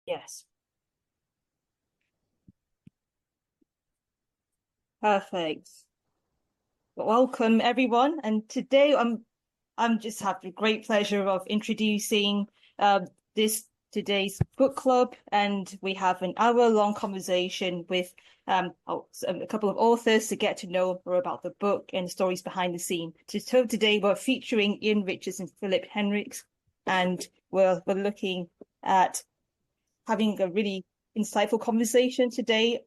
Yes. Perfect. Welcome everyone. And today I'm just have the great pleasure of introducing this today's book club, and we have an hour-long conversation with a couple of authors to get to know more about the book and stories behind the scene. So today we're featuring Ian Richards and Philip Henricks, and we're looking at having a really insightful conversation today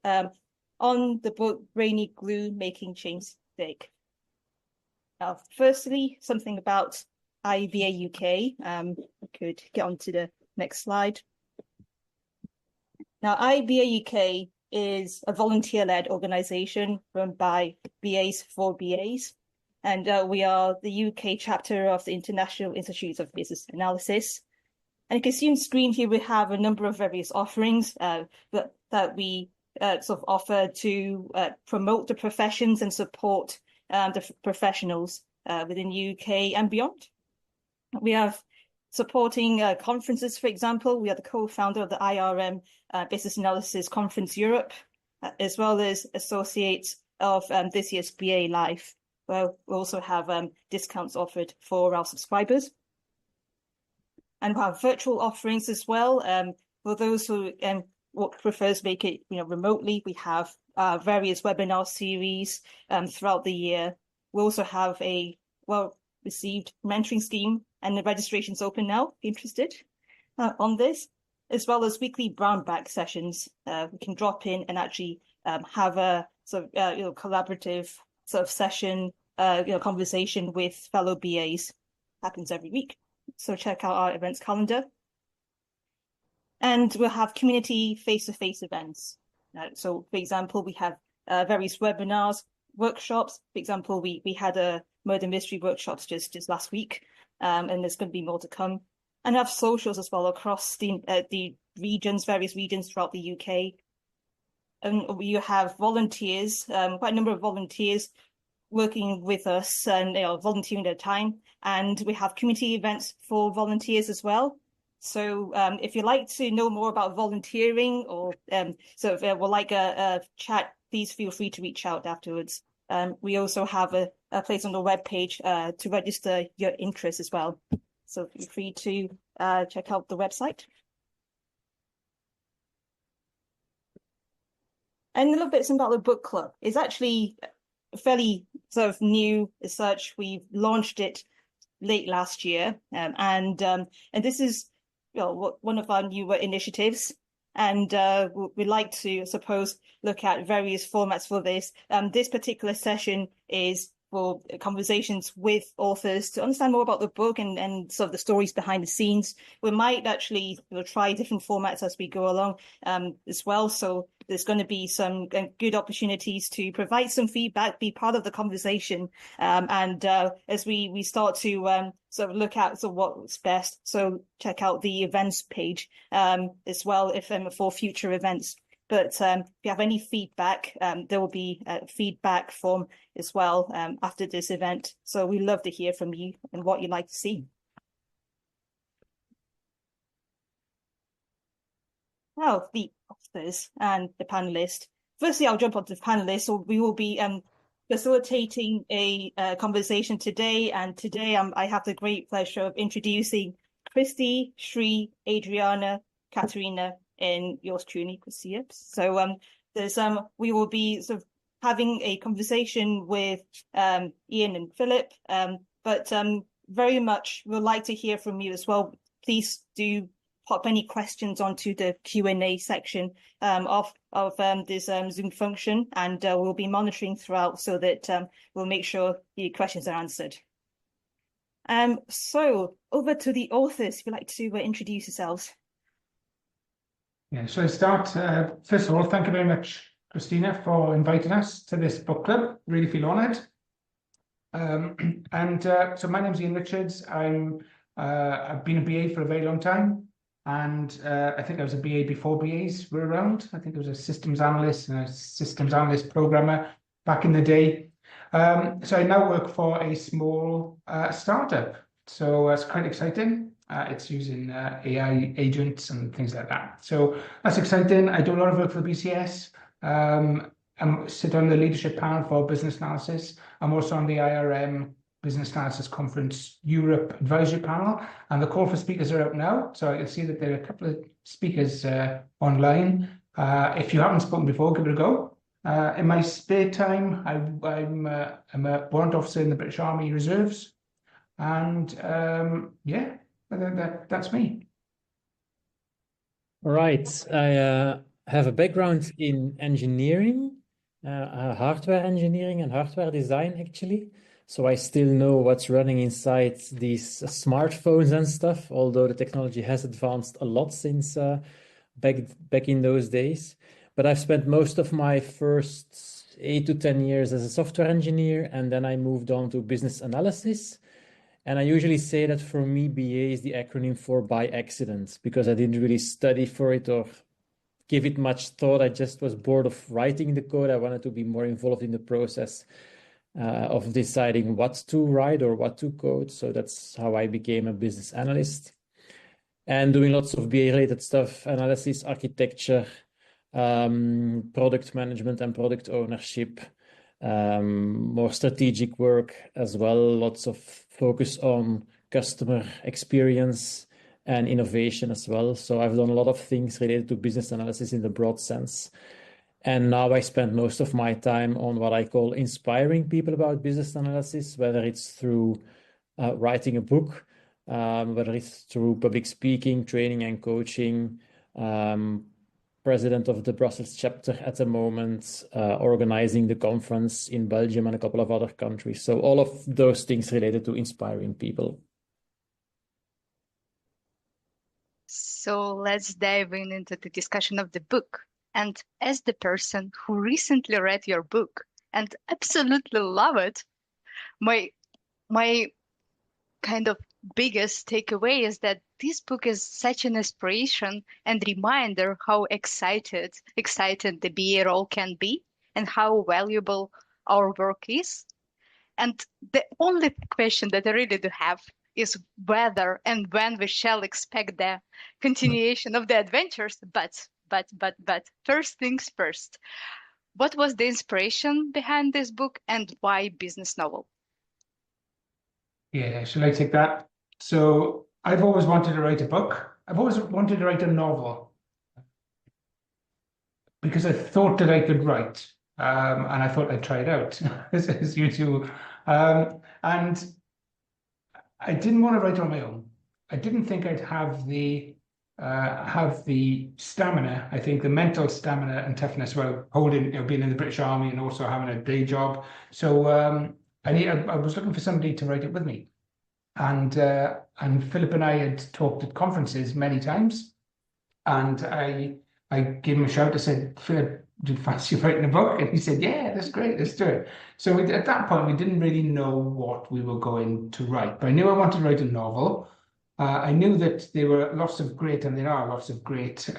on the book Brainy Glue, Making Change Stick. Firstly, something about IBA UK. We could get on to the next slide. Now, IBA UK is a volunteer-led organisation run by BAs for BAs, and we are the UK chapter of the International Institute of Business Analysis. And you can see on screen here we have a number of various offerings that we sort of offer to promote the professions and support the professionals within the UK and beyond. We have supporting conferences, for example. We are the co-founder of the IRM Business Analysis Conference Europe, as well as associates of this year's BA Live, where we also have discounts offered for our subscribers. And we have virtual offerings as well. For those who prefers to make it remotely, we have various webinar series throughout the year. We also have a well-received mentoring scheme, and the registration's open now, if you're interested on this, as well as weekly brown bag sessions. We can drop in and actually have a sort of collaborative sort of session, conversation with fellow BAs. Happens every week. So check out our events calendar. And we'll have community face-to-face events. So, for example, we have various webinars, workshops. For example, we had a murder mystery workshops just last week, and there's going to be more to come. And have socials as well across the regions, various regions throughout the UK. And you have volunteers, quite a number of volunteers working with us and volunteering their time. And we have community events for volunteers as well. So if you'd like to know more about volunteering or would like a chat, please feel free to reach out afterwards. We also have a place on the webpage to register your interest as well. So feel free to check out the website. And a little bit about the book club. It's actually fairly sort of new as such. We've launched it late last year, and this is one of our newer initiatives, and we'd like to, I suppose, look at various formats for this. This particular session is for conversations with authors to understand more about the book and sort of the stories behind the scenes. We might actually try different formats as we go along as well. So there's going to be some good opportunities to provide some feedback, be part of the conversation. And as we start to sort of look at what's best, so check out the events page as well for future events. But if you have any feedback, there will be a feedback form as well after this event. So we love to hear from you and what you'd like to see. Now, the authors and the panelists. Firstly, I'll jump onto the panelists. So we will be facilitating a conversation today. And today I have the great pleasure of introducing Christy, Shri, Adriana, Katerina, and yours truly, Christia. So we will be sort of having a conversation with Ian and Philip, but very much would like to hear from you as well. Please do pop any questions onto the Q&A section of this Zoom function, and we'll be monitoring throughout so that we'll make sure the questions are answered. So over to the authors, if you'd like to introduce yourselves. Yeah, so I start, first of all, thank you very much, Christina, for inviting us to this book club. Really feel honoured. So my name's Ian Richards. I've been a BA for a very long time, and I think I was a BA before BAs were around. I think I was a systems analyst and a systems analyst programmer back in the day. So I now work for a small startup, so it's quite exciting. It's using AI agents and things like that. So that's exciting. I do a lot of work for the BCS. I sit on the leadership panel for business analysis. I'm also on the IRM Business Analysis Conference Europe Advisory Panel, and the call for speakers are out now. So I can see that there are a couple of speakers online. If you haven't spoken before, give it a go. In my spare time, I'm a warrant officer in the British Army Reserves, and yeah, that's me. All right. I have a background in engineering, hardware engineering and hardware design, actually. So I still know what's running inside these smartphones and stuff, although the technology has advanced a lot since back in those days. But I've spent most of my first 8 to 10 years as a software engineer, and then I moved on to business analysis. And I usually say that for me, BA is the acronym for by accident, because I didn't really study for it or give it much thought. I just was bored of writing the code. I wanted to be more involved in the process of deciding what to write or what to code. So that's how I became a business analyst and doing lots of BA-related stuff, analysis, architecture, product management and product ownership, more strategic work as well, lots of focus on customer experience and innovation as well. So I've done a lot of things related to business analysis in the broad sense. And now I spend most of my time on what I call inspiring people about business analysis, whether it's through writing a book, whether it's through public speaking, training and coaching, president of the Brussels chapter at the moment, organizing the conference in Belgium and a couple of other countries. So all of those things related to inspiring people. So let's dive into the discussion of the book. And as the person who recently read your book and absolutely love it, my kind of biggest takeaway is that this book is such an inspiration and reminder how excited the BA role can be and how valuable our work is. And the only question that I really do have is whether and when we shall expect the continuation of the adventures. But first things first. What was the inspiration behind this book and why business novel? Yeah, should I take that? So I've always wanted to write a book. I've always wanted to write a novel because I thought that I could write, and I thought I'd try it out, as you do. And I didn't want to write on my own. I didn't think I'd have the stamina. I think the mental stamina and toughness while holding, being in the British Army and also having a day job. So I was looking for somebody to write it with me, and Philip and I had talked at conferences many times, and I gave him a shout. I said, "Philip, do you fancy writing a book?" And he said, "Yeah, that's great. Let's do it." So at that point, we didn't really know what we were going to write, but I knew I wanted to write a novel. I knew that there were lots of great, and there are lots of great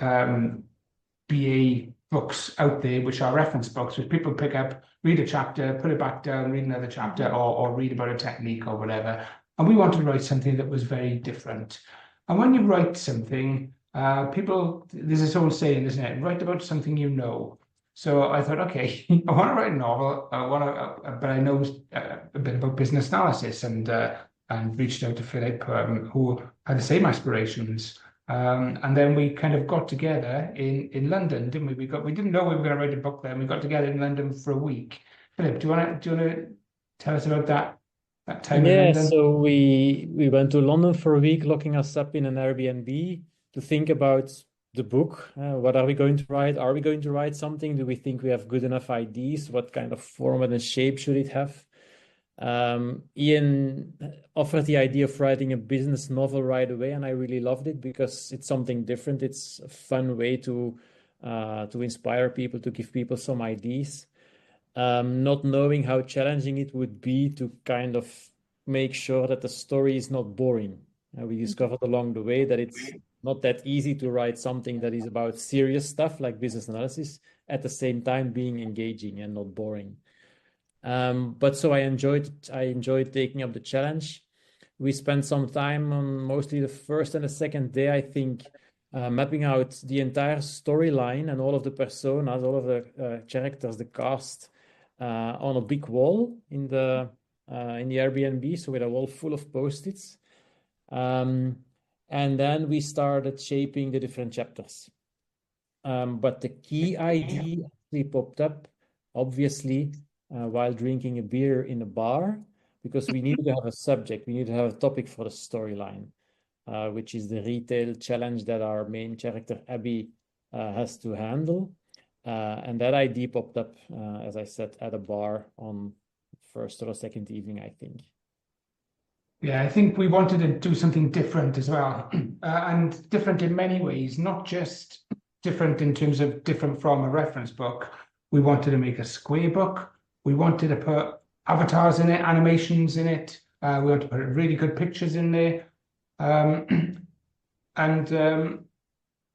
BA books out there, which are reference books, which people pick up, read a chapter, put it back down, read another chapter, or read about a technique or whatever. And we wanted to write something that was very different. And when you write something, there's this old saying, isn't it? Write about something you know. So I thought, okay, I want to write a novel, but I know a bit about business analysis, and reached out to Philip, who had the same aspirations. And then we kind of got together in London, didn't we? We didn't know we were going to write a book then. We got together in London for a week. Philip, do you want to tell us about that time in London? So we went to London for a week, locking us up in an Airbnb to think about the book. What are we going to write? Are we going to write something? Do we think we have good enough ideas? What kind of format and shape should it have? Ian offered the idea of writing a business novel right away, and I really loved it because it's something different. It's a fun way to inspire people, to give people some ideas. Not knowing how challenging it would be to kind of make sure that the story is not boring. We discovered along the way that it's not that easy to write something that is about serious stuff like business analysis, at the same time being engaging and not boring. But so I enjoyed taking up the challenge. we spent some time on mostly the first and the second day, I think, mapping out the entire storyline and all of the personas, all of the characters, the cast, on a big wall in the Airbnb, so with a wall full of post-its. And then we started shaping the different chapters. But the key idea actually popped up, obviously, while drinking a beer in a bar, because we needed to have a subject, we need to have a topic for the storyline, which is the retail challenge that our main character, Abbie, has to handle. And that idea popped up, as I said, at a bar on first or second evening, I think. Yeah, I think we wanted to do something different as well, and different in many ways, not just different in terms of different from a reference book. We wanted to make a square book. We wanted to put avatars in it, animations in it. We wanted to put really good pictures in there. I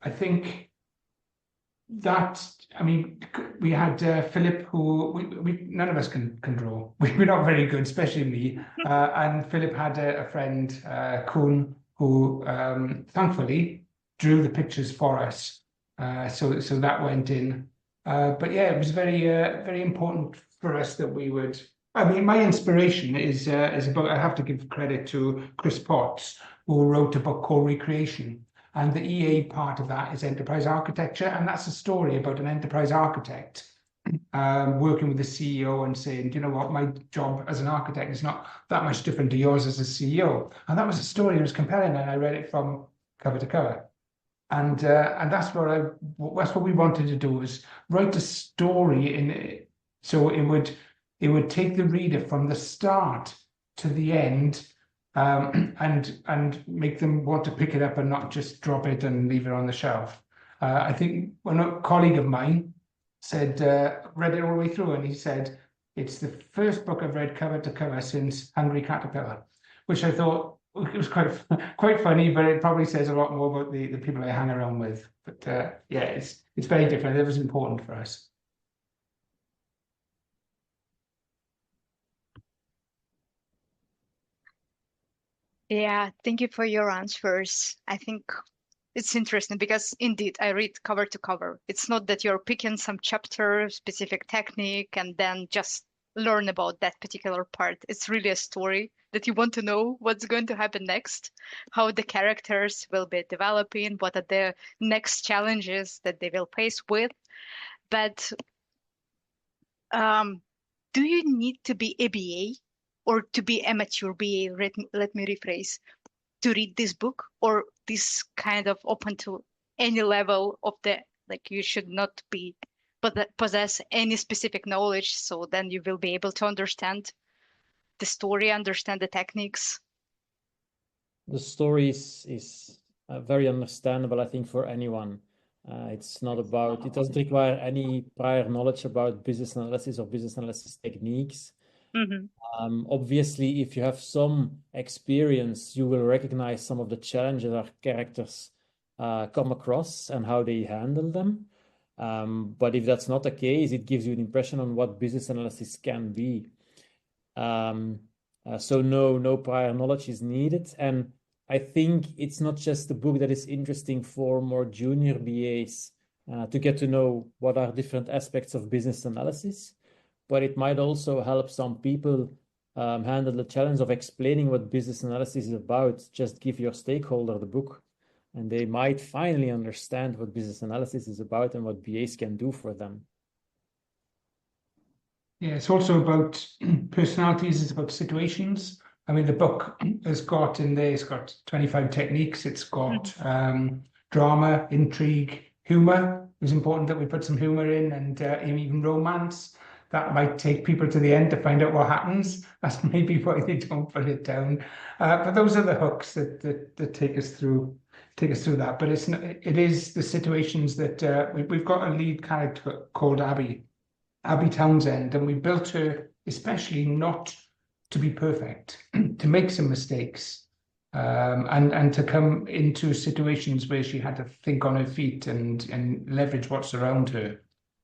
think that, I mean, we had Philip, who we none of us can draw. We're not very good, especially me. And Philip had a friend, Kuhn, who thankfully drew the pictures for us. So that went in. But yeah, it was very important for us that we would. I mean, my inspiration is about. I have to give credit to Chris Potts, who wrote a book called Recreation. And the EA part of that is enterprise architecture. And that's a story about an enterprise architect working with the CEO and saying, you know what, my job as an architect is not that much different to yours as a CEO. And that was a story that was compelling. And I read it from cover to cover. And that's what we wanted to do, was write a story in it, so it would take the reader from the start to the end, and make them want to pick it up and not just drop it and leave it on the shelf. I think when a colleague of mine said, read it all the way through, and he said, it's the first book I've read cover to cover since Hungry Caterpillar, which I thought it was quite funny, but it probably says a lot more about the people I hang around with. But yeah, it's very different. It was important for us. Yeah, thank you for your answers. I think it's interesting because indeed I read cover to cover. It's not that you're picking some chapter, specific technique, and then just learn about that particular part. It's really a story that you want to know what's going to happen next, how the characters will be developing, what are the next challenges that they will face with. But do you need to be a BA or to be a mature BA? Let me rephrase. To read this book, or this kind of open to any level of the, like, you should not be possess any specific knowledge, so then you will be able to understand the story, understand the techniques. The story is very understandable, I think, for anyone. It's not about, it doesn't require any prior knowledge about business analysis or business analysis techniques. Obviously, if you have some experience, you will recognize some of the challenges our characters come across and how they handle them. But if that's not the case, it gives you an impression on what business analysis can be. So no prior knowledge is needed. And I think it's not just the book that is interesting for more junior BAs to get to know what are different aspects of business analysis, but it might also help some people handle the challenge of explaining what business analysis is about. Just give your stakeholder the book, and they might finally understand what business analysis is about and what BAs can do for them. Yeah, it's also about personalities, it's about situations. I mean, the book has got in there, it's got 25 techniques, it's got drama, intrigue, humor. It was important that we put some humor in, and even romance. That might take people to the end to find out what happens. That's maybe why they don't put it down. But those are the hooks that take us through that. But it is the situations that we've got a lead character called Abbie Townsend, and we built her especially not to be perfect, to make some mistakes, and to come into situations where she had to think on her feet and leverage what's around her.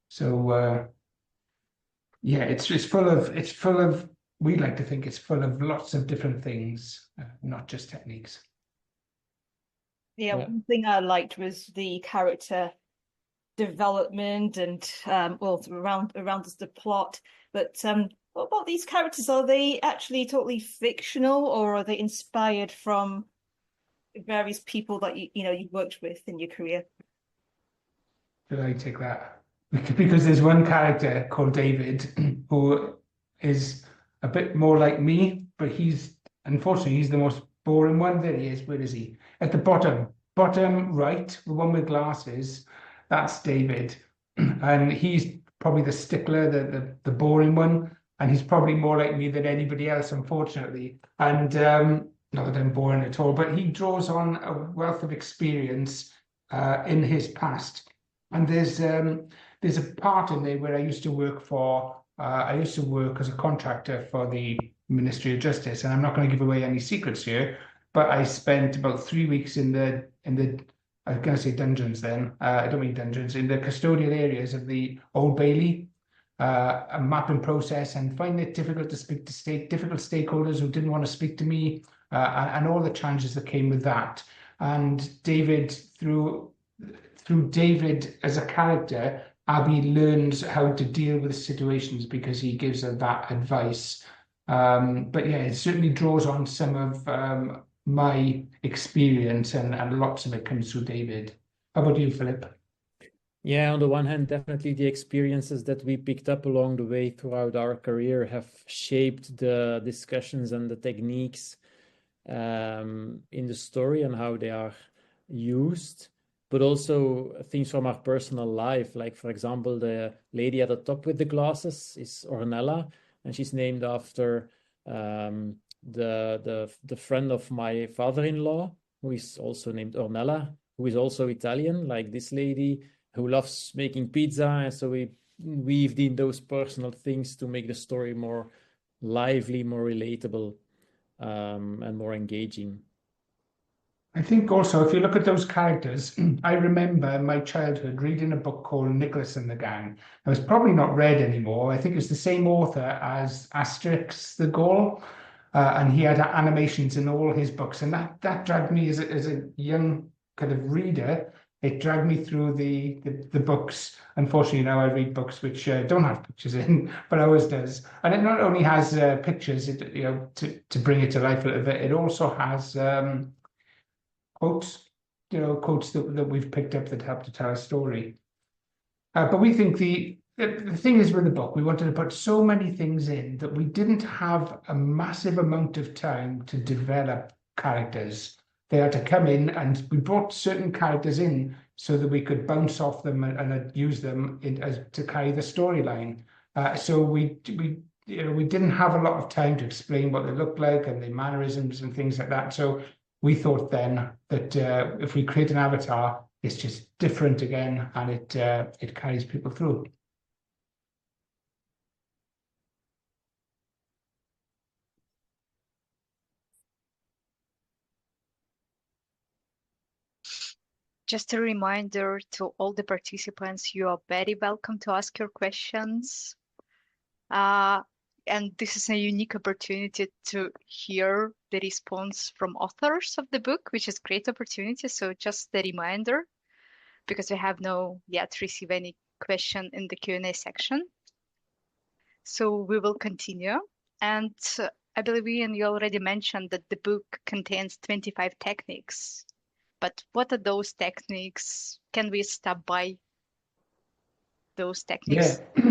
So yeah, it's full of we like to think it's full of lots of different things, not just techniques. Yeah, one thing I liked was the character development and around the plot. But what about these characters? Are they actually totally fictional, or are they inspired from various people that you worked with in your career? Should I take that? Because there's one character called David who is a bit more like me, but unfortunately he's the most boring one. There he is. Where is he? At the bottom right, the one with glasses. That's David, and he's probably the stickler, the boring one, and he's probably more like me than anybody else, unfortunately. And not that I'm boring at all, but he draws on a wealth of experience in his past. And there's a part in there where I used to work as a contractor for the Ministry of Justice, and I'm not going to give away any secrets here, but I spent about 3 weeks in the I was going to say dungeons then. I don't mean dungeons, in the custodial areas of the Old Bailey, a mapping process, and finding it difficult to speak to difficult stakeholders who didn't want to speak to me, and all the challenges that came with that. And David, through David as a character, Abbie learns how to deal with situations because he gives her that advice. But yeah, it certainly draws on some of my experience, and lots of it comes through David. How about you, Philip? Yeah, on the one hand, definitely the experiences that we picked up along the way throughout our career have shaped the discussions and the techniques in the story and how they are used, but also things from our personal life. Like, for example, the lady at the top with the glasses is Ornella, and she's named after the friend of my father-in-law, who is also named Ornella, who is also Italian, like this lady, who loves making pizza. And so we weaved in those personal things to make the story more lively, more relatable, and more engaging. I think also, if you look at those characters, I remember in my childhood reading a book called Nicholas and the Gang. It was probably not read anymore. I think it's the same author as Asterix the Gaul, and he had animations in all his books. And that dragged me as a young kind of reader. It dragged me through the books. Unfortunately, now I read books which don't have pictures in, but ours does. And it not only has pictures, to bring it to life a little bit, it also has quotes, quotes that we've picked up that help to tell a story. But we think the thing is with the book, we wanted to put so many things in that we didn't have a massive amount of time to develop characters. They had to come in, and we brought certain characters in so that we could bounce off them and use them to carry the storyline. So we didn't have a lot of time to explain what they looked like and their mannerisms and things like that. So we thought then that if we create an avatar, it's just different again, and it carries people through. Just a reminder to all the participants, you are very welcome to ask your questions. And this is a unique opportunity to hear the response from authors of the book, which is a great opportunity. So just a reminder, because we have not yet received any question in the Q&A section. So we will continue. And I believe Ian, you already mentioned that the book contains 25 techniques. But what are those techniques? Can we stop by those techniques? Yeah.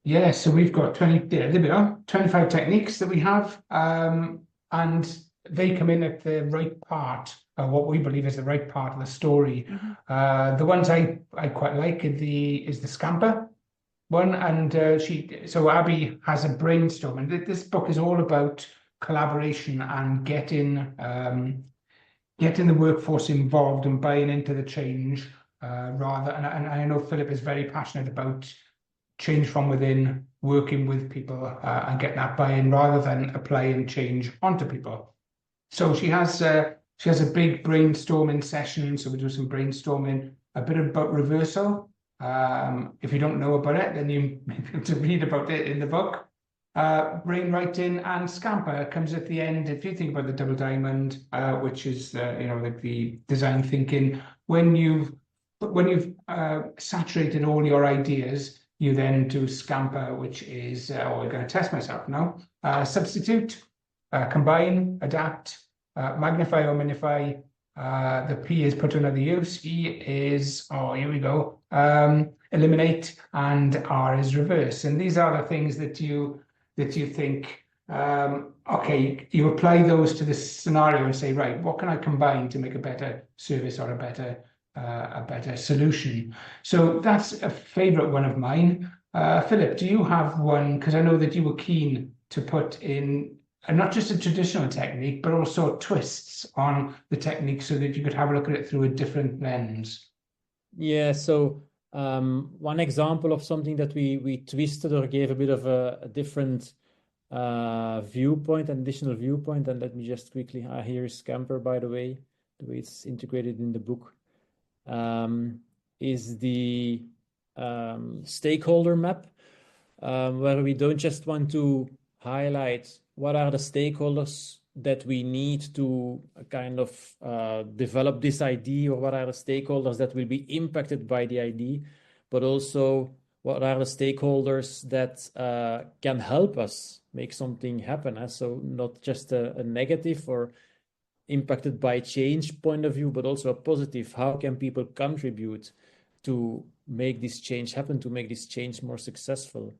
Yeah, so we've got 25 techniques that we have, and they come in at the right part, what we believe is the right part of the story. Mm-hmm. The ones I quite like is the scamper one, and so Abbie has a brainstorm, and this book is all about collaboration and getting the workforce involved and buying into the change, and I know Philip is very passionate about change from within, working with people and getting that buy-in rather than applying change onto people. So she has a big brainstorming session. So we do some brainstorming, a bit about reversal. If you don't know about it, then you have to read about it in the book. brainwriting, and Scamper comes at the end. If you think about the double diamond, which is like the design thinking, when you've saturated all your ideas, you then do Scamper, which is we're going to test myself now. Substitute, combine, adapt, magnify or minify. The P is put to another use. E is, here we go, eliminate, and R is reverse. And these are the things that you think, okay, you apply those to this scenario and say, right, what can I combine to make a better service or a better solution? So that's a favorite one of mine. Philip, do you have one? Because I know that you were keen to put in not just a traditional technique, but also twists on the technique so that you could have a look at it through a different lens. Yeah, so one example of something that we twisted or gave a bit of a different viewpoint, an additional viewpoint, and let me just quickly, here is Scamper, by the way it's integrated in the book, is the stakeholder map, where we don't just want to highlight what are the stakeholders that we need to kind of develop this idea, or what are the stakeholders that will be impacted by the idea, but also what are the stakeholders that can help us make something happen. So not just a negative or impacted by change point of view, but also a positive. How can people contribute to make this change happen, to make this change more successful?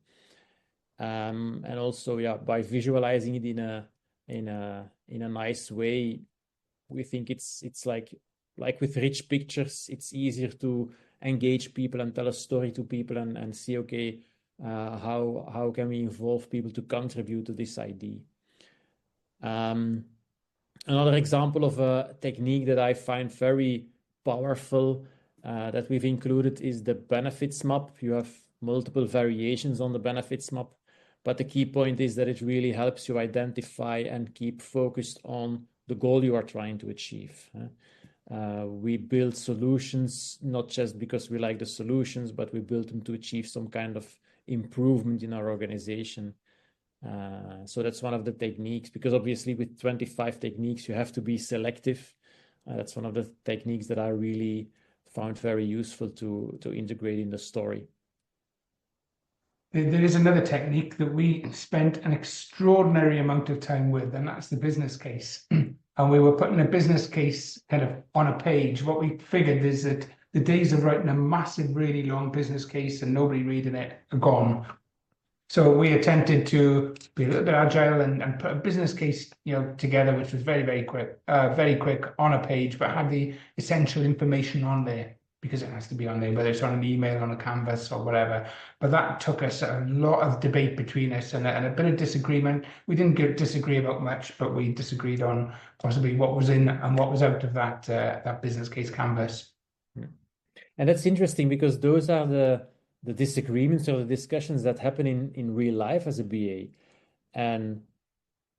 And also, yeah, by visualizing it in a nice way, we think it's like with rich pictures, it's easier to engage people and tell a story to people and see, okay, how can we involve people to contribute to this idea? Another example of a technique that I find very powerful that we've included is the benefits map. You have multiple variations on the benefits map, but the key point is that it really helps you identify and keep focused on the goal you are trying to achieve. We build solutions not just because we like the solutions, but we build them to achieve some kind of improvement in our organization. So that's one of the techniques, because obviously with 25 techniques, you have to be selective. That's one of the techniques that I really found very useful to integrate in the story. There is another technique that we spent an extraordinary amount of time with, and that's the business case. And we were putting a business case kind of on a page. What we figured is that the days of writing a massive, really long business case and nobody reading it are gone. So we attempted to be a little bit agile and put a business case, together, which was very, very quick on a page, but had the essential information on there, because it has to be on there, whether it's on an email, on a canvas, or whatever. But that took us a lot of debate between us and a bit of disagreement. We didn't disagree about much, but we disagreed on possibly what was in and what was out of that business case canvas. And that's interesting, because those are the disagreements or the discussions that happen in real life as a BA. And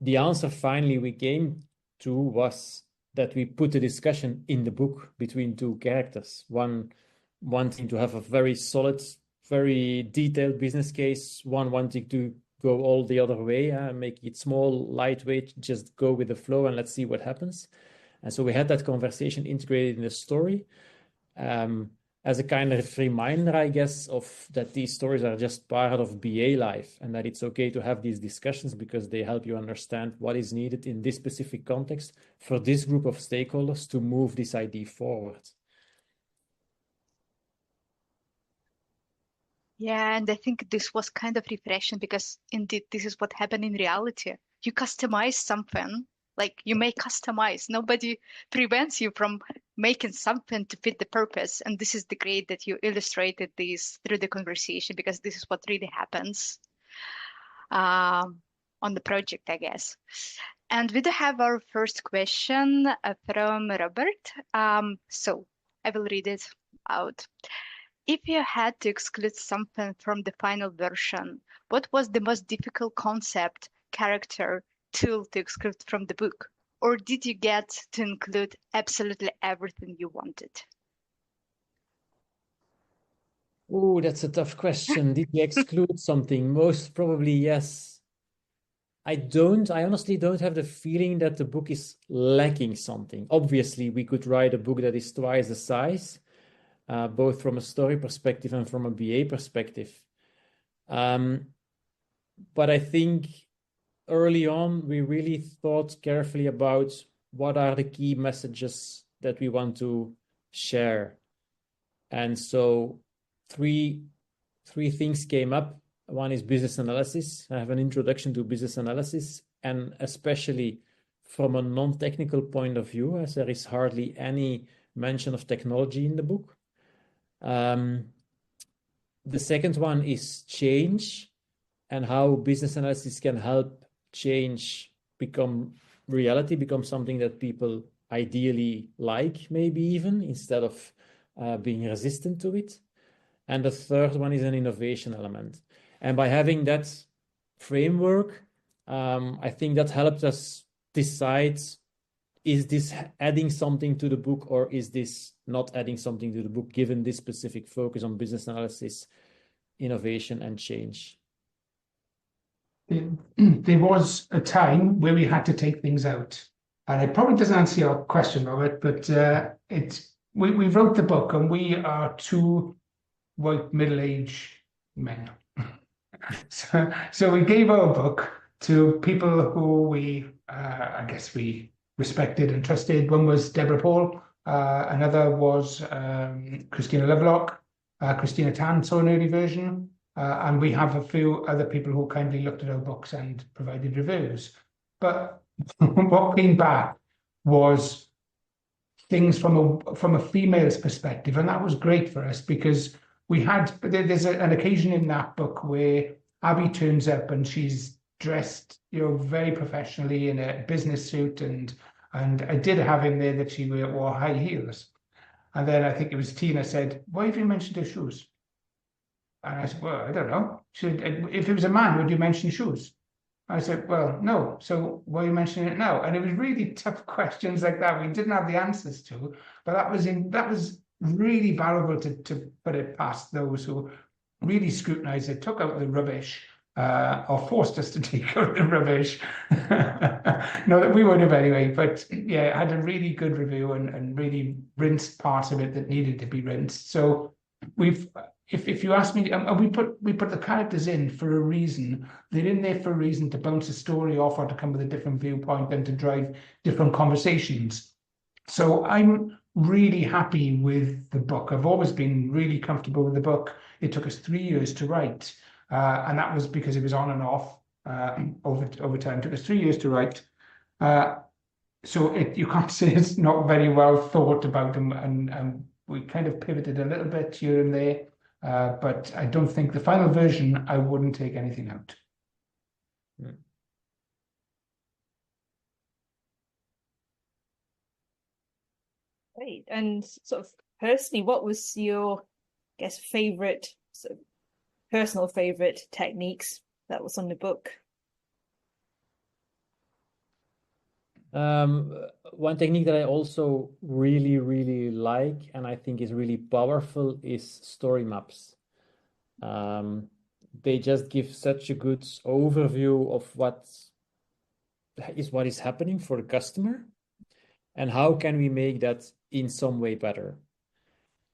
the answer finally we came to was that we put the discussion in the book between two characters. One wanting to have a very solid, very detailed business case, one wanting to go all the other way, make it small, lightweight, just go with the flow and let's see what happens. And so we had that conversation integrated in the story. As a kind of reminder, I guess, of that these stories are just part of BA life, and that it's okay to have these discussions because they help you understand what is needed in this specific context for this group of stakeholders to move this idea forward. Yeah, and I think this was kind of refreshing, because indeed this is what happened in reality. You customize something, like you may customize. Nobody prevents you from making something to fit the purpose. And this is the great that you illustrated this through the conversation, because this is what really happens on the project, I guess. And we do have our first question from Robert. So I will read it out. If you had to exclude something from the final version, what was the most difficult concept, character, tool to exclude from the book? Or did you get to include absolutely everything you wanted? Oh, that's a tough question. Did we exclude something? Most probably yes. I honestly don't have the feeling that the book is lacking something. Obviously, we could write a book that is twice the size, both from a story perspective and from a BA perspective. But I think early on, we really thought carefully about what are the key messages that we want to share. And so three things came up. One is business analysis. I have an introduction to business analysis, and especially from a non-technical point of view, as there is hardly any mention of technology in the book. The second one is change and how business analysis can help change become reality, become something that people ideally like, maybe even, instead of being resistant to it. And the third one is an innovation element. And by having that framework, I think that helped us decide, is this adding something to the book or is this not adding something to the book, given this specific focus on business analysis, innovation, and change? There was a time where we had to take things out. And it probably doesn't answer your question, Robert, but we wrote the book and we are two white middle-aged men. So we gave our book to people who we, I guess we respected and trusted. One was Deborah Paul, another was Christina Lovelock, Christina Tan saw an early version, and we have a few other people who kindly looked at our books and provided reviews. But what came back was things from a female's perspective, and that was great for us because there's an occasion in that book where Abbie turns up and she's dressed, very professionally in a business suit, and I did have in there that she wore high heels. And then I think it was Tina said, "Why have you mentioned her shoes?" And I said, "Well, I don't know. If it was a man, would you mention shoes?" I said, "Well, no. So why are you mentioning it now?" And it was really tough questions like that we didn't have the answers to, but that was really valuable to put it past those who really scrutinized it, took out the rubbish, or forced us to take out the rubbish. No, that we would have anyway, but yeah, it had a really good review and really rinsed parts of it that needed to be rinsed. So if you ask me, we put the characters in for a reason. They're in there for a reason, to bounce a story off or to come with a different viewpoint and to drive different conversations. So I'm really happy with the book. I've always been really comfortable with the book. It took us 3 years to write, and that was because it was on and off over time. It took us 3 years to write. So you can't say it's not very well thought about, and we kind of pivoted a little bit here and there, but I don't think the final version, I wouldn't take anything out. Great. And sort of personally, what was your, I guess, favorite, sort of personal favorite techniques that was on the book? One technique that I also really, really like, and I think is really powerful, is story maps. They just give such a good overview of what is happening for the customer, and how can we make that in some way better.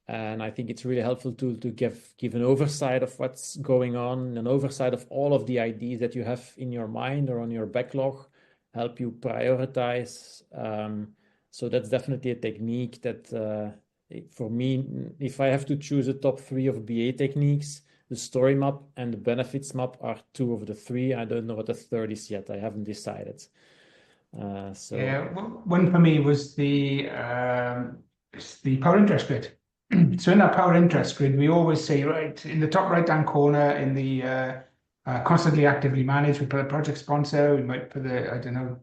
And I think it's really helpful to give an oversight of what's going on, an oversight of all of the ideas that you have in your mind or on your backlog, help you prioritize. So that's definitely a technique that, for me, if I have to choose a top 3 of BA techniques, the story map and the benefits map are 2 of the 3. I don't know what the third is yet. I haven't decided. So yeah, one for me was the power interest grid. So in that power interest grid, we always say, right, in the top right-hand corner, in the constantly actively managed, we put a project sponsor. We might put I don't know,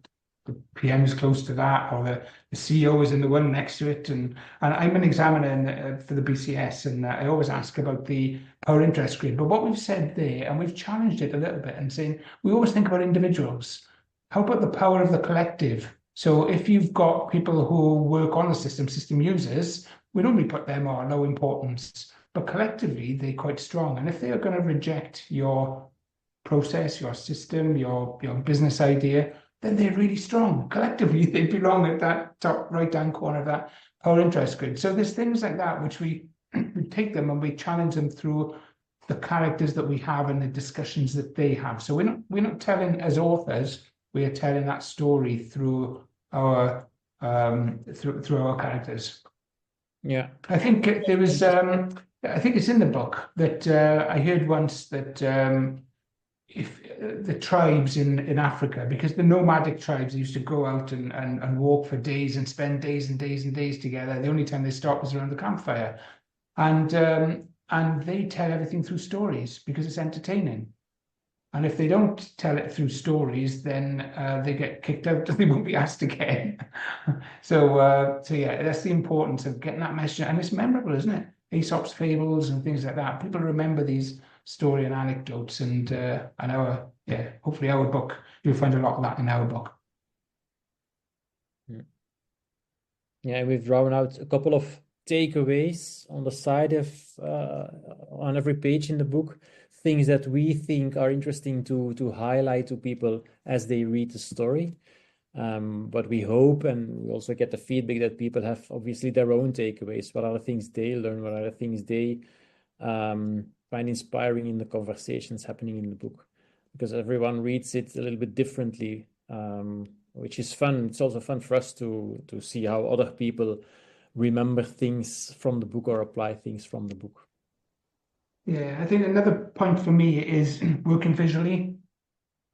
the PM is close to that, or the CEO is in the one next to it. And I'm an examiner for the BCS, and I always ask about the power interest grid. But what we've said there, and we've challenged it a little bit, and saying we always think about individuals. How about the power of the collective? So if you've got people who work on the system users, we normally put them on low importance, but collectively they're quite strong. And if they are going to reject your process, your system, your business idea, then they're really strong. Collectively, they belong at that top right-hand corner of that power interest grid. So there's things like that which we take them and we challenge them through the characters that we have and the discussions that they have. So we're not telling as authors, we are telling that story through our through our characters. Yeah. I think there was I think it's in the book that I heard once that if the tribes in Africa, because the nomadic tribes used to go out and walk for days and spend days and days and days together. The only time they stopped was around the campfire, and they tell everything through stories because it's entertaining. And if they don't tell it through stories, then they get kicked out and they won't be asked again. So yeah, that's the importance of getting that message. And it's memorable, isn't it? Aesop's fables and things like that. People remember these story and anecdotes, and hopefully our book, you'll find a lot of that in our book. Yeah, we've drawn out a couple of takeaways on the side of on every page in the book, things that we think are interesting to highlight to people as they read the story. But we hope, and we also get the feedback that people have obviously their own takeaways. What are the things they learn? What are the things they find inspiring in the conversations happening in the book? Because everyone reads it a little bit differently, which is fun. It's also fun for us to see how other people remember things from the book or apply things from the book. Yeah, I think another point for me is working visually.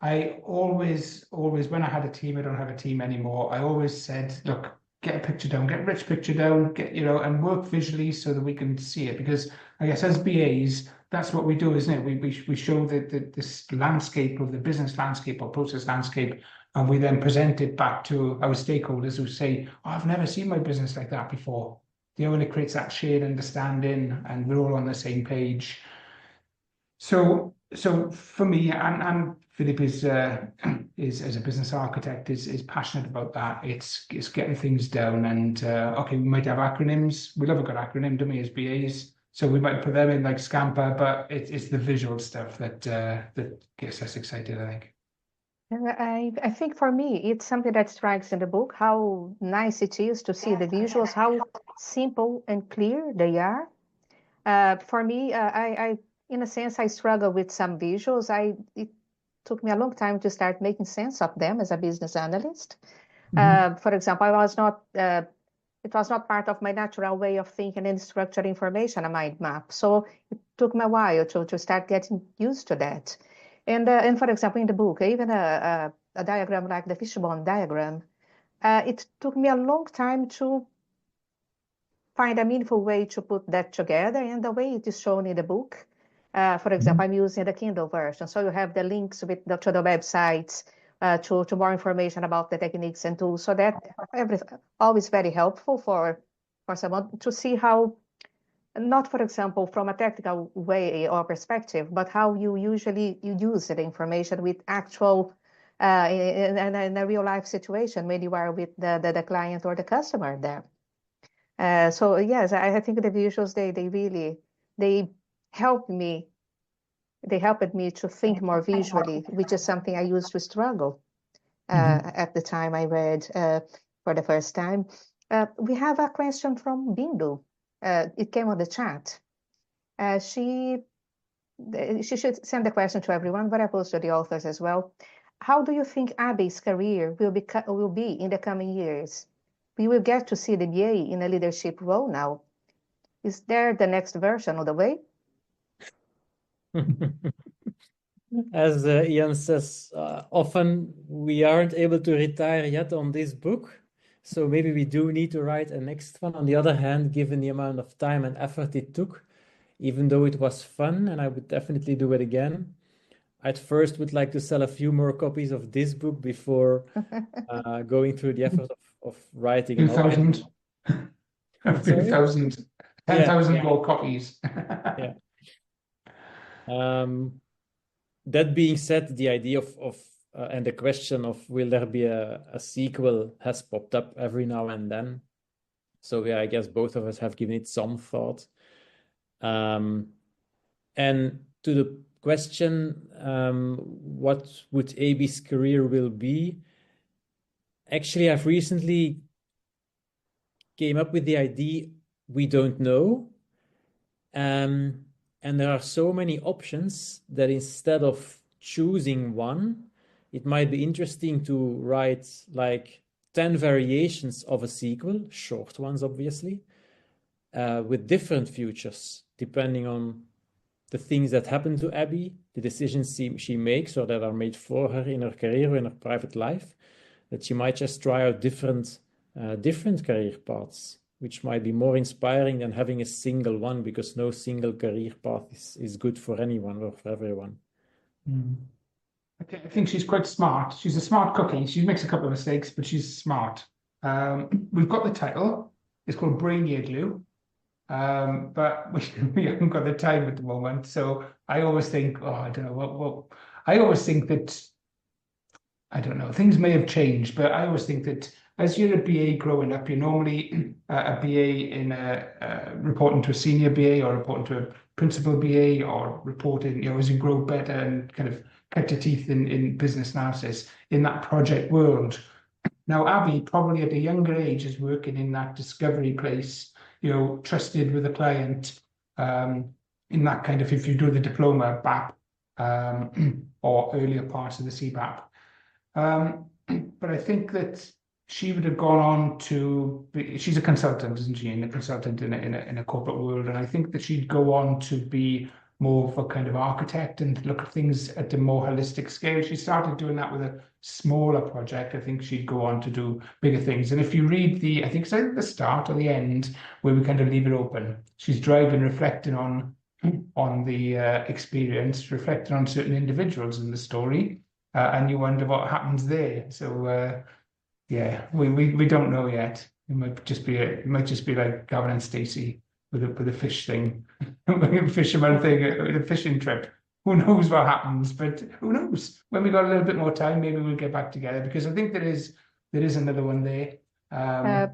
I always, when I had a team, I don't have a team anymore. I always said, look, get a picture down, get a rich picture down, and work visually so that we can see it. Because I guess as BAs, that's what we do, isn't it? We show this landscape of the business landscape or process landscape, and we then present it back to our stakeholders who say, oh, I've never seen my business like that before. And it creates that shared understanding, and we're all on the same page. So for me, and Philip is as a business architect is passionate about that. It's getting things down, and okay, we might have acronyms. We love a good acronym, don't we, as BAs? So we might put them in like Scamper, but it's the visual stuff that gets us excited, I think. I think for me, it's something that strikes in the book, how nice it is to see the visuals, how simple and clear they are. For me, I in a sense, I struggle with some visuals. It took me a long time to start making sense of them as a business analyst. For example, it was not part of my natural way of thinking and structuring information, a mind map. So it took me a while to start getting used to that. And for example, in the book, even a diagram like the fishbone diagram, it took me a long time to find a meaningful way to put that together, and the way it is shown in the book. For example, I'm using the Kindle version, so you have the links to the websites, to more information about the techniques and tools. So that always very helpful for someone to see how, not for example from a technical way or perspective, but how you use the information with actual in a real life situation when you are with the client or the customer there. So yes, I think the visuals they helped me to think more visually, which is something I used to struggle at the time I read for the first time. We have a question from Bindu. It came on the chat. She should send the question to everyone, but I post to the authors as well. How do you think Abbie's career will be in the coming years? We will get to see the BA in a leadership role now. Is there the next version of the way? As Ian says, often we aren't able to retire yet on this book. So maybe we do need to write a next one. On the other hand, given the amount of time and effort it took, even though it was fun and I would definitely do it again, I'd first would like to sell a few more copies of this book before going through the effort of writing another one. 10,000 more copies. Yeah. That being said, the idea of and the question of will there be a sequel has popped up every now and then. So yeah, I guess both of us have given it some thought. And to the question, what would Abbie's career will be? Actually, I've recently came up with the idea we don't know. And there are so many options that instead of choosing one, it might be interesting to write like 10 variations of a sequel, short ones, obviously, with different futures, depending on the things that happen to Abbie, the decisions she makes or that are made for her in her career or in her private life, that she might just try out different career paths, which might be more inspiring than having a single one, because no single career path is good for anyone or for everyone. I think she's quite smart. She's a smart cookie. She makes a couple of mistakes, but she's smart. We've got the title. It's called Brainy Glue. But we haven't got the time at the moment. So I always think, I don't know I always think that, I don't know, things may have changed, but I always think that as you're a BA growing up, you're normally a BA in reporting to a senior BA or reporting to a principal BA or reporting, as you grow better and kind of cut your teeth in business analysis in that project world. Now, Abbie probably at a younger age is working in that discovery place, trusted with a client, in that kind of, if you do the diploma BAP, or earlier parts of the CBAP. But I think that she would have gone on to be, she's a consultant, isn't she? And a consultant in a corporate world. And I think that she'd go on to be more of a kind of architect and look at things at a more holistic scale. She started doing that with a smaller project. I think she'd go on to do bigger things. And if you read I think it's either the start or the end, where we kind of leave it open, she's driving, reflecting on the experience, reflecting on certain individuals in the story, and you wonder what happens there. So yeah, we don't know yet. It might just be like Gavin and Stacey with a fish thing, fisherman thing, a fishing trip. Who knows what happens? But who knows? When we got a little bit more time, maybe we'll get back together, because I think there is another one there. And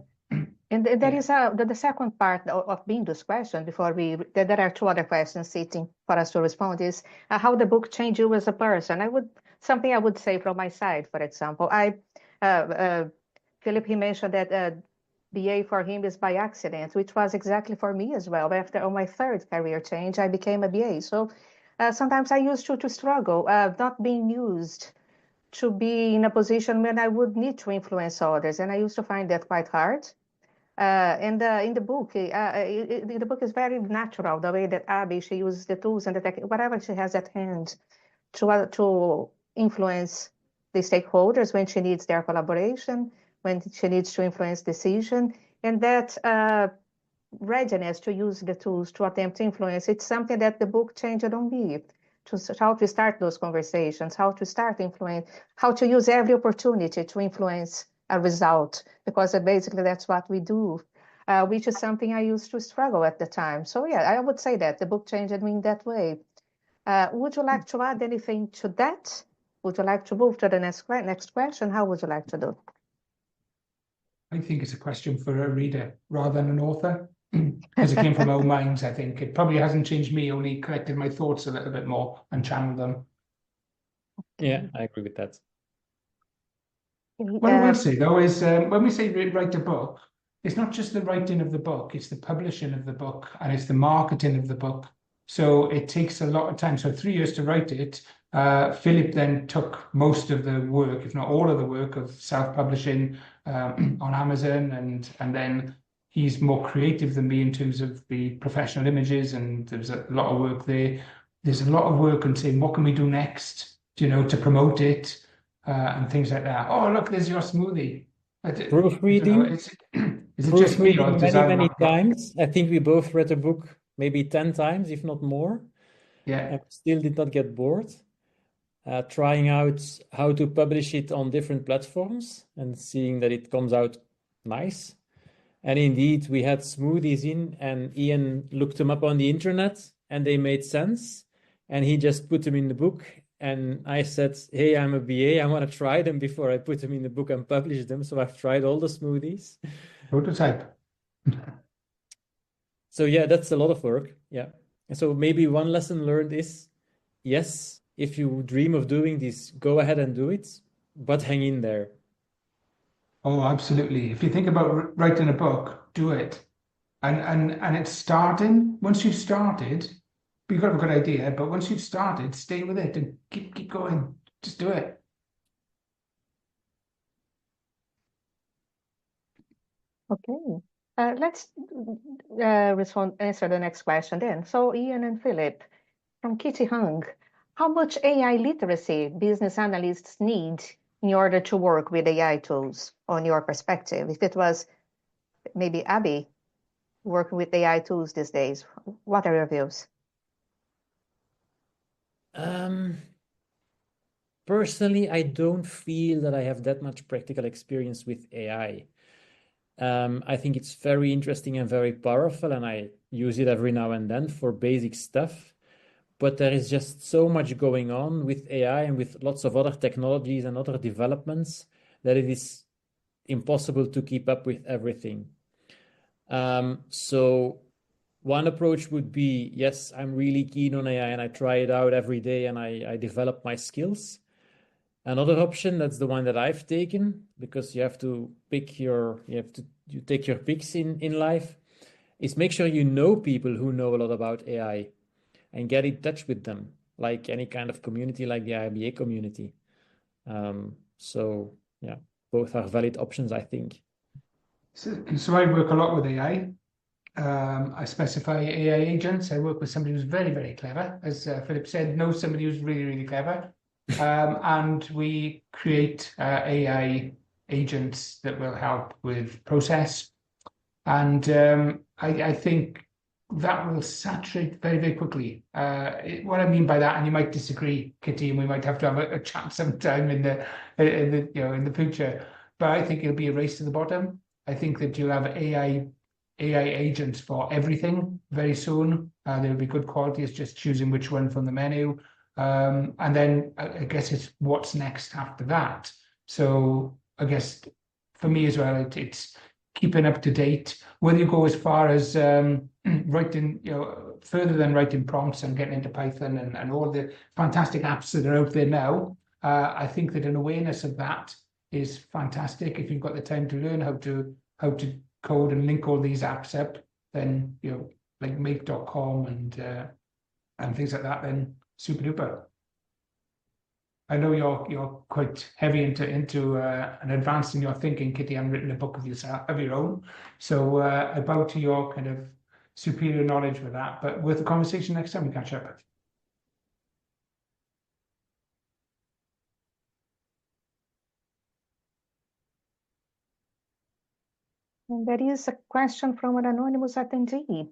there is the second part of Bindu's question before there are two other questions sitting for us to respond, is how the book changed you as a person. Something I would say from my side, for example, Philip, he mentioned that BA for him is by accident, which was exactly for me as well. After on my third career change, I became a BA. So sometimes I used to struggle, not being used to be in a position when I would need to influence others. And I used to find that quite hard. And in the book, the book is very natural, the way that Abbie, she uses the tools and whatever she has at hand to influence the stakeholders when she needs their collaboration, when she needs to influence decision, and that readiness to use the tools to attempt to influence, it's something that the book changed on me, to how to start those conversations, how to start influence, how to use every opportunity to influence a result, because basically that's what we do, which is something I used to struggle at the time. So yeah, I would say that the book changed me in that way. Would you like to add anything to that? Would you like to move to the next question? How would you like to do? I think it's a question for a reader rather than an author, because it came from our minds. I think it probably hasn't changed me, only collected my thoughts a little bit more and channeled them. Yeah, I agree with that. What I will say though is, when we say write a book, it's not just the writing of the book, it's the publishing of the book, and it's the marketing of the book. So it takes a lot of time. So 3 years to write it. Philip then took most of the work, if not all of the work, of self-publishing on Amazon, and then he's more creative than me in terms of the professional images, and there's a lot of work there. There's a lot of work on saying, what can we do next, to promote it, and things like that. Oh, look, there's your smoothie. Proofreading. Is it just me or many times? I think we both read the book maybe 10 times, if not more. Yeah. And still did not get bored. Trying out how to publish it on different platforms and seeing that it comes out nice. And indeed, we had smoothies in, and Ian looked them up on the internet, and they made sense. And he just put them in the book. And I said, hey, I'm a BA. I want to try them before I put them in the book and publish them. So I've tried all the smoothies. Prototype. So yeah, that's a lot of work. Yeah. And so maybe one lesson learned is yes, if you dream of doing this, go ahead and do it, but hang in there. Oh, absolutely. If you think about writing a book, do it. And it's starting. Once you've started, you've got a good idea, but once you've started, stay with it and keep going. Just do it. Okay. Let's answer the next question then. So Ian and Philip, from Kitty Hung, how much AI literacy business analysts need in order to work with AI tools on your perspective? If it was maybe Abbie working with AI tools these days, what are your views? Personally, I don't feel that I have that much practical experience with AI. I think it's very interesting and very powerful, and I use it every now and then for basic stuff. But there is just so much going on with AI and with lots of other technologies and other developments that it is impossible to keep up with everything. So one approach would be, yes, I'm really keen on AI and I try it out every day and I develop my skills. Another option, that's the one that I've taken, because you have to take your picks in life, is make sure you know people who know a lot about AI and get in touch with them, like any kind of community, like the IBA community. So yeah, both are valid options, I think. So I work a lot with AI. I specify AI agents. I work with somebody who's very, very clever. As Philip said, know somebody who's really, really clever. And we create AI agents that will help with process. And I think that will saturate very, very quickly. What I mean by that, and you might disagree, Kitty, and we might have to have a chat sometime in the future. But I think it'll be a race to the bottom. I think that you'll have AI agents for everything very soon. There'll be good quality. It's just choosing which one from the menu. And then I guess it's what's next after that. So I guess for me as well, it's keeping up to date. Whether you go as far as writing, further than writing prompts and getting into Python and all the fantastic apps that are out there now, I think that an awareness of that is fantastic. If you've got the time to learn how to code and link all these apps up, then like make.com and things like that, then super duper. I know you're quite heavy into and advanced in your thinking, Kitty, and written a book of your own. So I bow to your kind of superior knowledge with that. But worth the conversation next time we catch up. And there is a question from an anonymous attendee.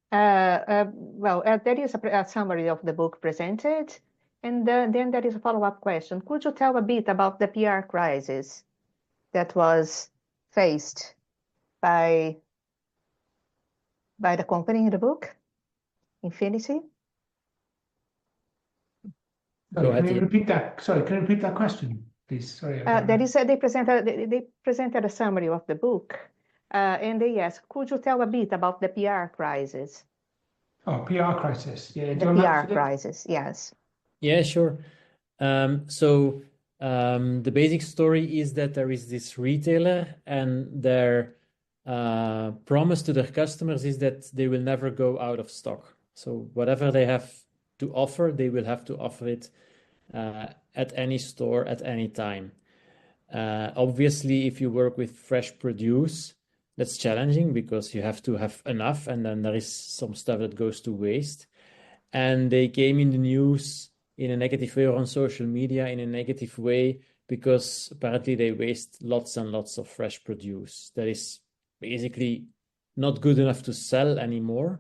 There is a summary of the book presented, and then there is a follow-up question. Could you tell a bit about the PR crisis that was faced by the company in the book, Infinity? Sorry, can you repeat that? Sorry, can you repeat that question, please? Sorry. They presented a summary of the book, and they asked, could you tell a bit about the PR crisis? Oh, PR crisis. Yeah, the PR crisis, yes. Yeah, sure. So the basic story is that there is this retailer, and their promise to their customers is that they will never go out of stock. So whatever they have to offer, they will have to offer it at any store at any time. Obviously, if you work with fresh produce, that's challenging because you have to have enough, and then there is some stuff that goes to waste. And they came in the news in a negative way, or on social media in a negative way, because apparently they waste lots and lots of fresh produce that is basically not good enough to sell anymore,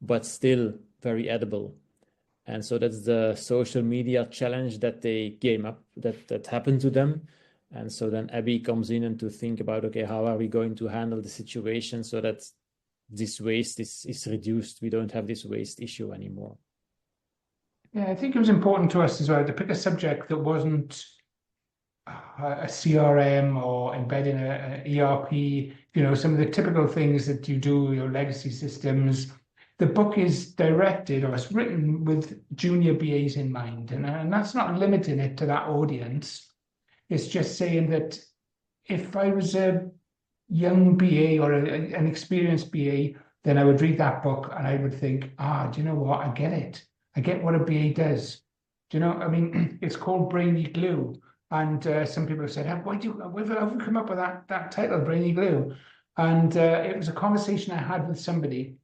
but still very edible. And so that's the social media challenge that they came up, that happened to them. And so then Abbie comes in and to think about, okay, how are we going to handle the situation so that this waste is reduced? We don't have this waste issue anymore. Yeah, I think it was important to us as well to pick a subject that wasn't a CRM or embedding an ERP, some of the typical things that you do, your legacy systems, the book is directed, or it's written with junior BAs in mind, and that's not limiting it to that audience. It's just saying that if I was a young BA or an experienced BA, then I would read that book and I would think, do you know what? I get it. I get what a BA does. Do you know? I mean, it's called Brainy Glue, and some people have said, "Why have you come up with that title, Brainy Glue?" And it was a conversation I had with somebody,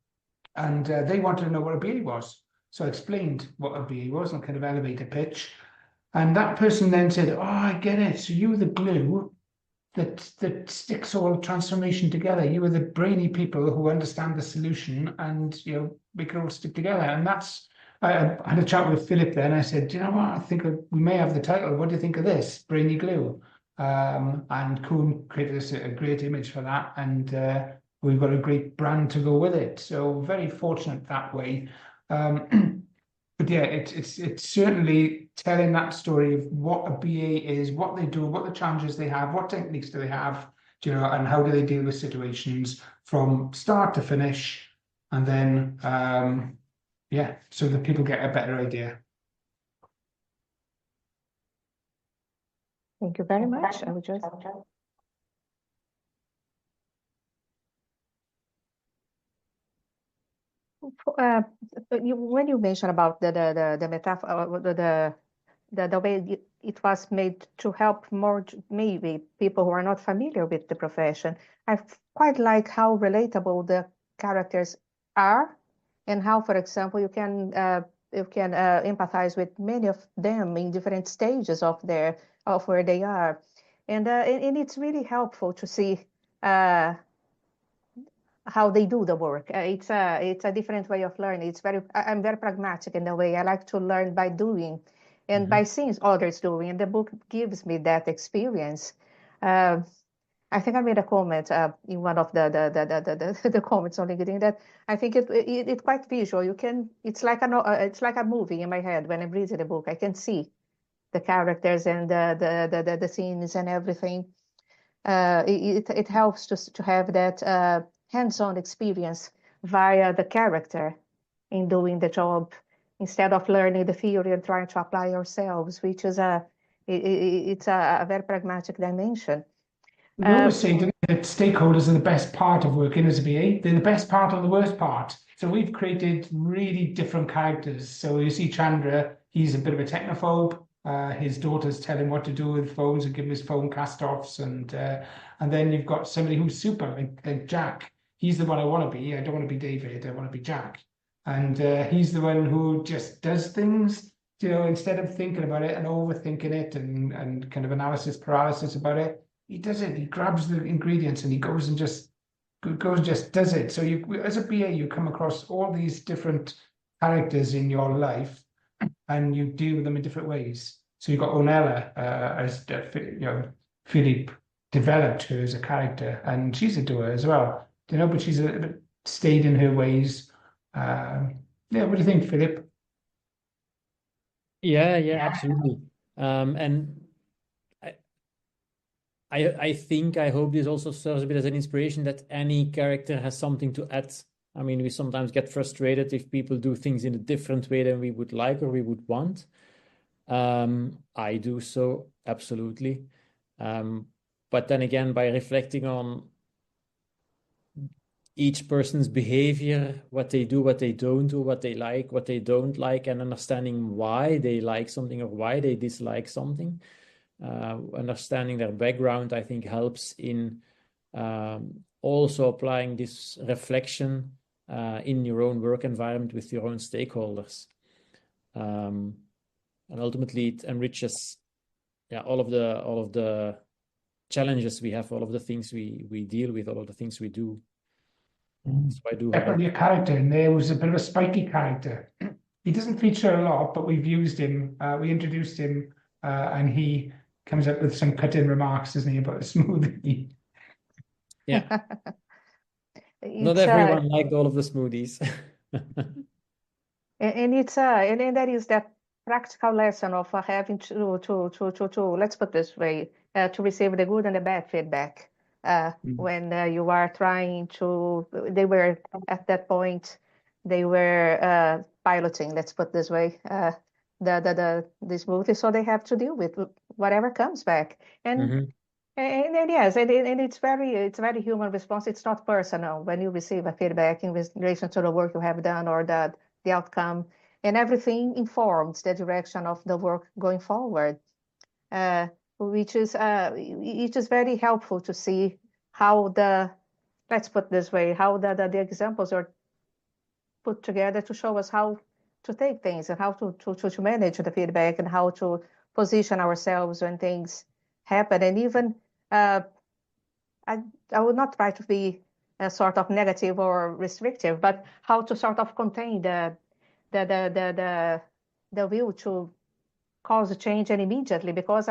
and they wanted to know what a BA was. So I explained what a BA was on kind of elevator pitch, and that person then said, "Oh, I get it. So you were the glue that sticks all transformation together. You are the brainy people who understand the solution, and make it all stick together." And that's I had a chat with Philip then. I said, "Do you know what? I think we may have the title. What do you think of this, Brainy Glue?" And Kuhn created us a great image for that, and we've got a great brand to go with it. So very fortunate that way. But yeah, it's certainly telling that story of what a BA is, what they do, what the challenges they have, what techniques do they have, and how do they deal with situations from start to finish, and then so that people get a better idea. Thank you very much. I would just. When you mentioned about the metaphor, the way it was made to help more maybe people who are not familiar with the profession, I quite like how relatable the characters are, and how, for example, you can empathize with many of them in different stages of where they are, and it's really helpful to see how they do the work. It's a different way of learning. I'm very pragmatic in the way I like to learn by doing, and by seeing others doing. And the book gives me that experience. I think I made a comment in one of the comments on LinkedIn that I think it's quite visual. It's like a movie in my head when I'm reading the book. I can see the characters and the scenes and everything. It helps to have that hands-on experience via the character in doing the job, instead of learning the theory and trying to apply ourselves, which is it's a very pragmatic dimension. We always say that stakeholders are the best part of working as a BA. They're the best part or the worst part. So we've created really different characters. So you see Chandra, he's a bit of a technophobe. His daughters tell him what to do with phones and give him his phone cast-offs. And then you've got somebody who's super, like Jack. He's the one I want to be. I don't want to be David. I want to be Jack. And he's the one who just does things, instead of thinking about it and overthinking it and kind of analysis paralysis about it. He does it. He grabs the ingredients and he goes and just does it. So you, as a BA, you come across all these different characters in your life, and you deal with them in different ways. So you've got Onella as Philippe developed her as a character, and she's a doer as well. But she's a bit stayed in her ways. What do you think, Philippe? Yeah, absolutely. And I hope this also serves a bit as an inspiration that any character has something to add. I mean, we sometimes get frustrated if people do things in a different way than we would like or we would want. I do so, absolutely. But then again, by reflecting on each person's behavior, what they do, what they don't do, what they like, what they don't like, and understanding why they like something or why they dislike something, understanding their background, I think helps in also applying this reflection in your own work environment with your own stakeholders. And ultimately it enriches all of the challenges we have, all of the things we deal with, all of the things we do. So I do Definitely a character in there was a bit of a spiky character. He doesn't feature a lot, but we've used him. We introduced him, and he comes up with some cut-in remarks, doesn't he, about a smoothie? Yeah. Not everyone liked all of the smoothies. And that is that practical lesson of having to let's put this way, to receive the good and the bad feedback. When you are trying to, they were at that point they were piloting, let's put this way, this movie, so they have to deal with whatever comes back. And yes, and it's very human response. It's not personal when you receive a feedback in relation to the work you have done or the outcome, and everything informs the direction of the work going forward, which is very helpful to see how let's put this way, how the examples are put together to show us how to take things and how to manage the feedback and how to position ourselves when things happen. And even I would not try to be a sort of negative or restrictive, but how to sort of contain the will to cause a change and immediately, because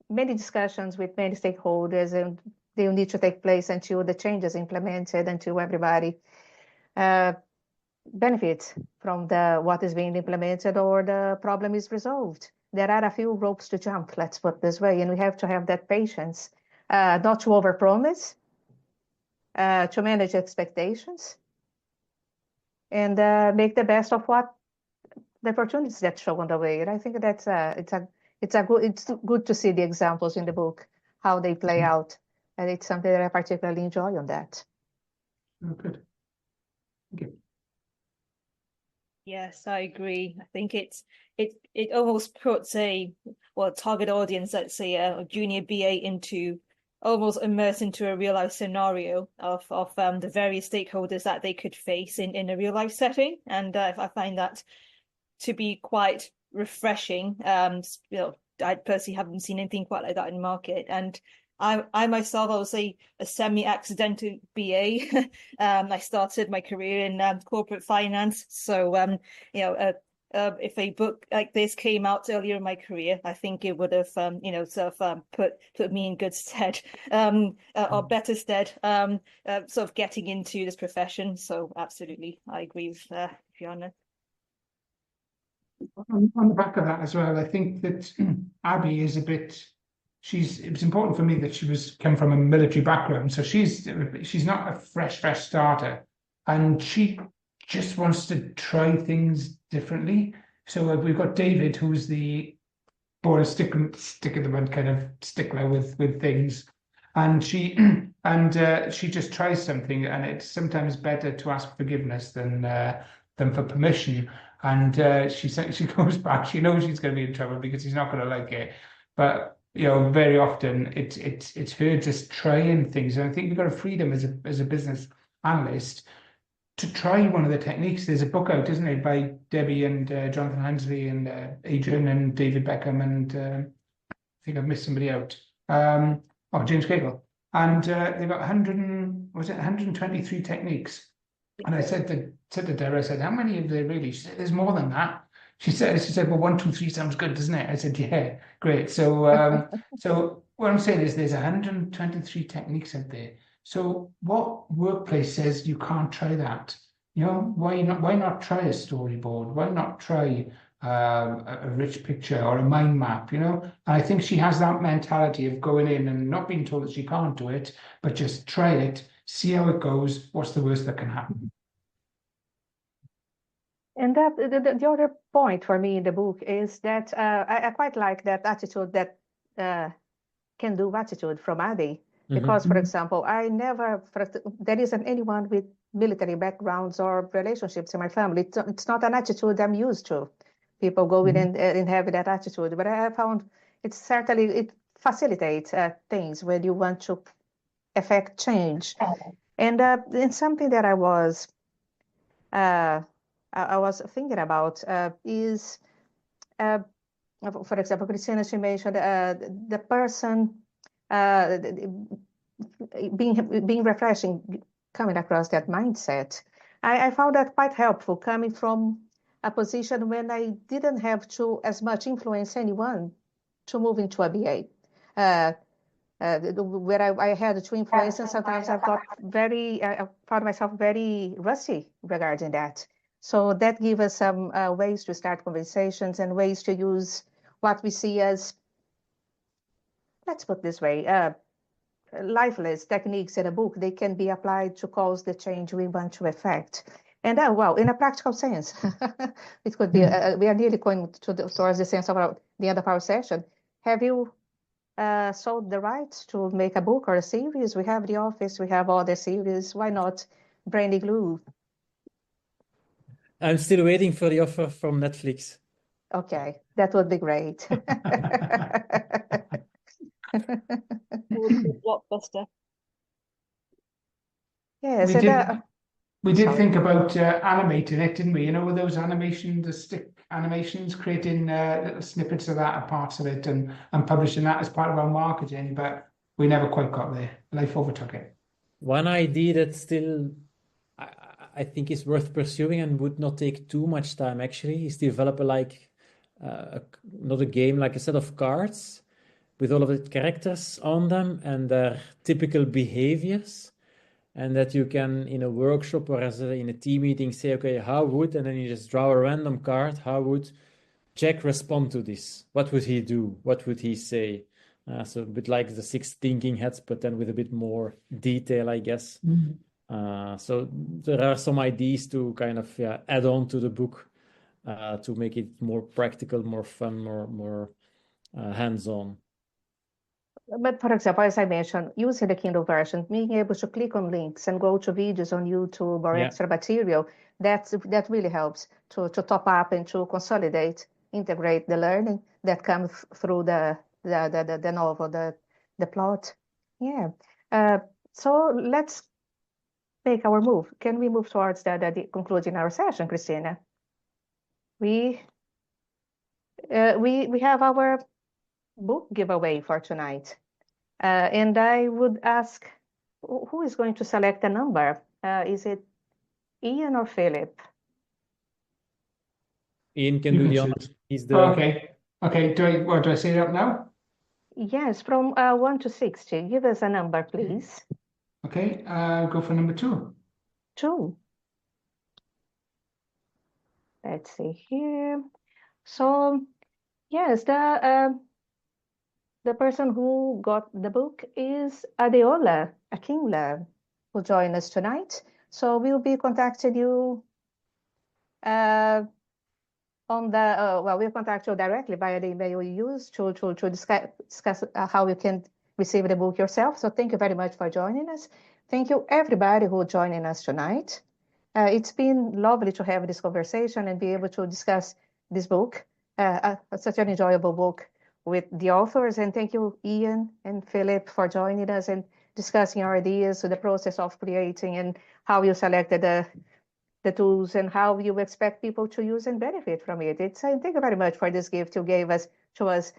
many discussions with many stakeholders, and they will need to take place until the change is implemented, until everybody benefits from what is being implemented or the problem is resolved. There are a few ropes to jump, let's put it this way, and we have to have that patience, not to overpromise, to manage expectations, and make the best of what the opportunities that show on the way. And I think that's it's good to see the examples in the book, how they play out, and it's something that I particularly enjoy on that. Oh, good. Thank you. Yes, I agree. I think it almost puts a target audience, let's say a junior BA, into almost immersed into a real life scenario of the various stakeholders that they could face in a real life setting, and I find that to be quite refreshing. I personally haven't seen anything quite like that in the market, and I myself, I would say, a semi-accidental BA. I started my career in corporate finance, so if a book like this came out earlier in my career, I think it would have put me in good stead, or better stead, sort of getting into this profession. So absolutely, I agree with Fiona. On the back of that as well, I think that Abbie is it was important for me that she come from a military background, so she's not a fresh starter, and she just wants to try things differently. So we've got David, who's the born stick in the mud kind of stickler with things, and she just tries something, and it's sometimes better to ask forgiveness than for permission. And she goes back. She knows she's going to be in trouble because he's not going to like it, but very often it's her just trying things. And I think we've got a freedom as a business analyst to try one of the techniques. There's a book out, isn't it, by Debbie and Jonathan Hansley and Adrian and David Beckham and I think I've missed somebody out. James Cagle. And they've got 123 techniques. And I said to Deborah, I said, how many of they really? She said, there's more than that. She said, well, 1, 2, 3 sounds good, doesn't it? I said, yeah, great. So so what I'm saying is there's 123 techniques out there. So what workplace says you can't try that? Why not try a storyboard? Why not try a rich picture or a mind map? And I think she has that mentality of going in and not being told that she can't do it, but just try it, see how it goes. What's the worst that can happen? And that the other point for me in the book is that I quite like that attitude, that can do attitude from Abbie. Because, for example, there isn't anyone with military backgrounds or relationships in my family. It's not an attitude I'm used to. People go in and have that attitude. But I found it facilitates things when you want to effect change. And something that I was thinking about is, for example, Christina, she mentioned the person being refreshing, coming across that mindset. I found that quite helpful, coming from a position when I didn't have to as much influence anyone to move into a BA. Where I had to influence, and sometimes I found myself very rusty regarding that. So that gives us some ways to start conversations and ways to use what we see as, let's put it this way, lifeless techniques in a book. They can be applied to cause the change we want to effect. And well, in a practical sense, it could be, we are nearly going towards the sense of the end of our session. Have you sold the rights to make a book or a series? We have The Office, we have other series. Why not Brainy Glue? I'm still waiting for the offer from Netflix. Okay, that would be great. Blockbuster. Yes, We did sorry. think about animating it, didn't we? You know, with those animations, the stick animations, creating little snippets of that, parts of it, and publishing that as part of our marketing, but we never quite got there. Life overtook it. One idea that still I think is worth pursuing and would not take too much time actually is develop not a game, like a set of cards with all of the characters on them and their typical behaviors, and that you can in a workshop or in a team meeting say, okay, how would, and then you just draw a random card, how would Jack respond to this? What would he do? What would he say? So a bit like the 6 thinking hats, but then with a bit more detail, I guess. So there are some ideas to kind of add on to the book to make it more practical, more fun, more hands-on. But for example, as I mentioned, using the Kindle version, being able to click on links and go to videos on YouTube or extra material, that really helps to top up and to consolidate, integrate the learning that comes through the novel, the plot. Yeah. So let's make our move. Can we move towards the concluding our session, Christina? We have our book giveaway for tonight. And I would ask, who is going to select the number? Is it Ian or Philip? Ian can You do can the honor. choose. He's the Okay. Do I say it out now? Yes, from 1 to 60. Give us a number, please. Okay, go for number 2. 2. Let's see here. So, yes, the person who got the book is Adeola Akinla, who joined us tonight. So we'll be contacting you we'll contact you directly via the email you use to discuss how you can receive the book yourself. So thank you very much for joining us. Thank you everybody who joining us tonight. It's been lovely to have this conversation and be able to discuss this book, such an enjoyable book with the authors. And thank you, Ian and Philip, for joining us and discussing our ideas, so the process of creating and how you selected the tools and how you expect people to use and benefit from it. Thank you very much for this gift you gave us to us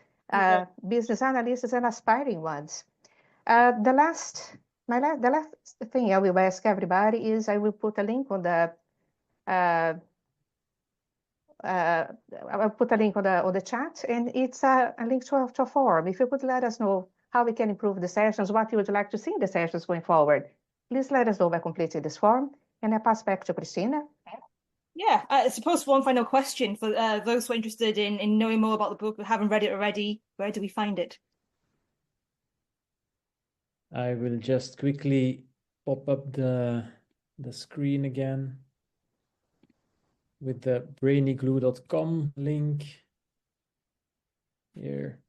business analysts and aspiring ones. The last thing I will ask everybody is I will put a link on the I'll put a link on the chat, and it's a link to a form. If you could let us know how we can improve the sessions, what you would like to see in the sessions going forward, please let us know by completing this form. And I pass back to Christina. Yeah, I suppose one final question for those who are interested in knowing more about the book but haven't read it already. Where do we find it? I will just quickly pop up the screen again with the brainyglue.com link here.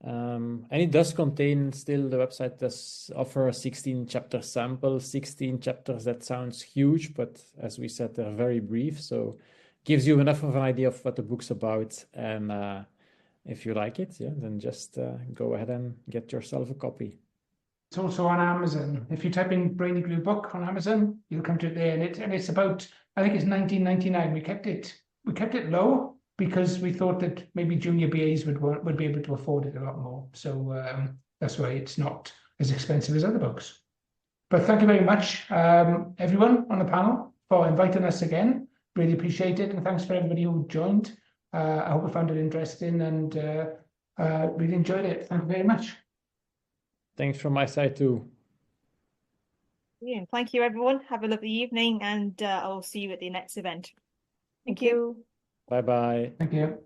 And it does contain still, the website does offer a 16 chapter sample. 16 chapters, that sounds huge, but as we said, they're very brief, so gives you enough of an idea of what the book's about. And if you like it, then just go ahead and get yourself a copy. It's also on Amazon. If you type in Brainy Glue book on Amazon, you'll come to it there, and it's about, I think it's $19.99. We kept it low because we thought that maybe junior BAs would be able to afford it a lot more. So that's why it's not as expensive as other books. But thank you very much, everyone on the panel, for inviting us again. Really appreciate it, and thanks for everybody who joined. I hope you found it interesting and really enjoyed it. Thank you very much. Thanks from my side too. Yeah, thank you, everyone. Have a lovely evening, and I'll see you at the next event. Thank you. Bye-bye. Thank you.